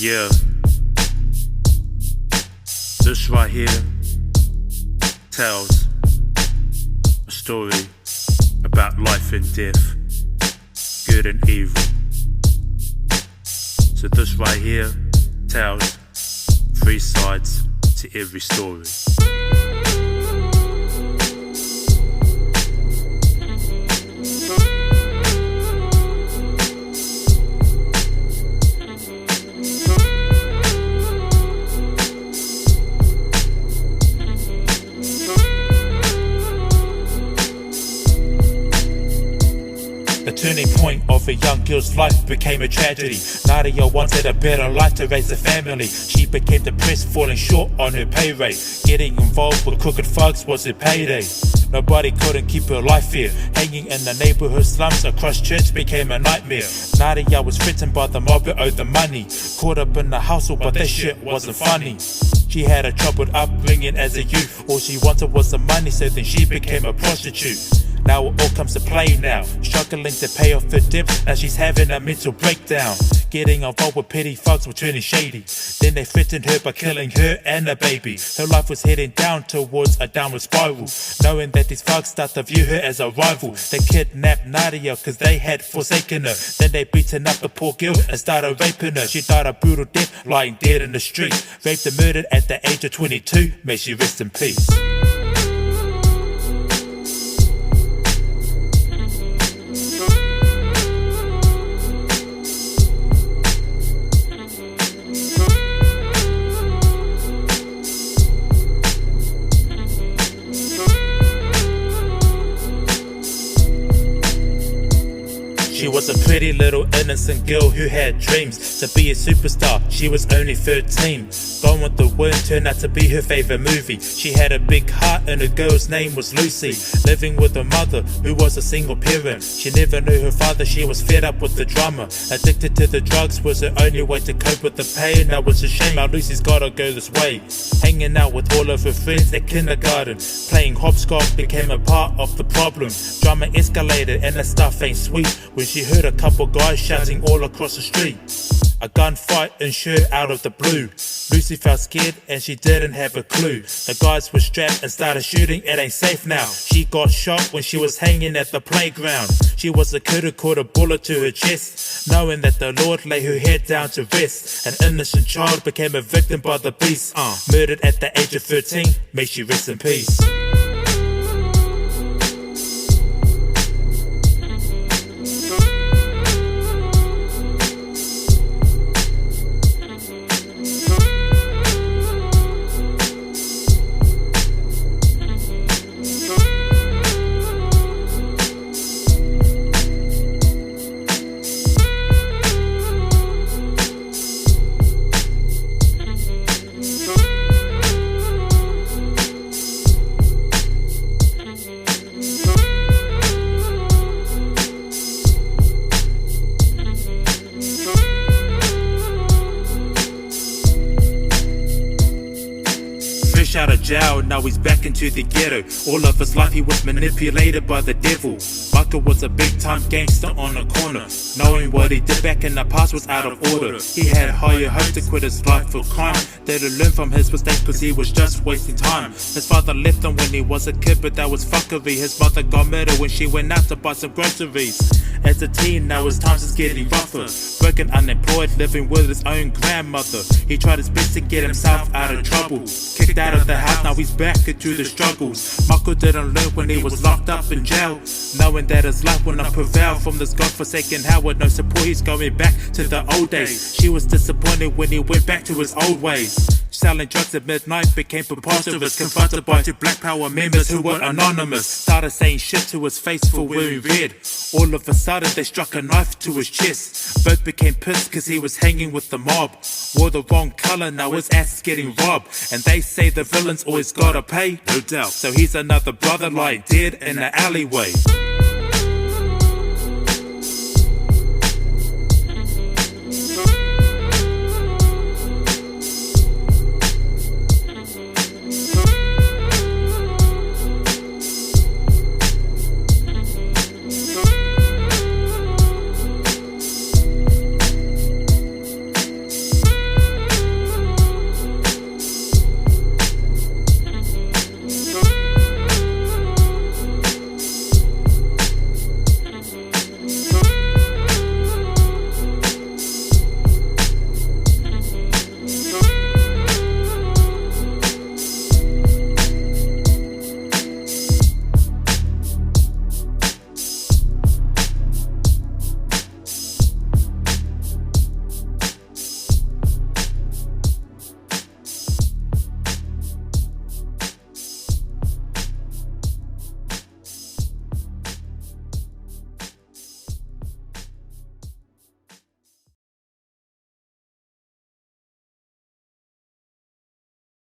Yeah, this right here tells a story about life and death, good and evil. So this right here tells three sides to every story. The turning point of a young girl's life became a tragedy. Nadia wanted a better life to raise a family. She became depressed, falling short on her pay rate. Getting involved with crooked thugs was her payday. Nobody couldn't keep her life here. Hanging in the neighborhood slums across church became a nightmare. Nadia was threatened by the mob that owed the money. Caught up in the hustle, but that shit wasn't funny. She had a troubled upbringing as a youth. All she wanted was the money, so then she became a prostitute. Now it all comes to play now. Struggling to pay off her debt, now she's having a mental breakdown. Getting involved with petty thugs were turning shady. Then they threatened her by killing her and her baby. Her life was heading down towards a downward spiral. Knowing that these thugs start to view her as a rival, they kidnapped Nadia cause they had forsaken her. Then they beaten up the poor girl and started raping her. She died a brutal death, lying dead in the street. Raped and murdered at the age of 22, may she rest in peace. She was a pretty little innocent girl who had dreams to be a superstar. She was only 13. Gone with the Wind turned out to be her favorite movie. She had a big heart and her girl's name was Lucy. Living with her mother who was a single parent. She never knew her father, she was fed up with the drama. Addicted to the drugs was her only way to cope with the pain. Now it's a shame how Lucy's gotta go this way. Hanging out with all of her friends at kindergarten. Playing hopscotch became a part of the problem. Drama escalated and the stuff ain't sweet when she heard a couple guys shouting all across the street. A gunfight ensued out of the blue. Lucy felt scared and she didn't have a clue. The guys were strapped and started shooting, it ain't safe now. She got shot when she was hanging at the playground. She was a kid who caught a bullet to her chest. Knowing that the Lord lay her head down to rest. An innocent child became a victim by the beast. Murdered at the age of 13, may she rest in peace. Fresh out of jail, now he's back into the ghetto. All of his life he was manipulated by the devil. Michael was a big time gangster on the corner. Knowing what he did back in the past was out of order. He had higher hopes to quit his life for crime. They to learn from his mistakes cause he was just wasting time. His father left him when he was a kid, but that was fuckery. His mother got murdered when she went out to buy some groceries. As a teen, now his times is getting rougher. Working unemployed, living with his own grandmother. He tried his best to get himself out of trouble. Kicked out of the house, now he's back into the struggles. Michael didn't learn when he was locked up in jail. Knowing that his life will not prevail from this godforsaken hell with no support, he's going back to the old days. She was disappointed when he went back to his old ways. Selling drugs at midnight became preposterous. Confronted by two Black Power members who were anonymous. Started saying shit to his face for wearing red. All of a sudden they struck a knife to his chest. Both became pissed cause he was hanging with the mob. Wore the wrong color, now his ass is getting robbed. And they say the villains always gotta pay, no doubt. So he's another brother lying dead in the alleyway.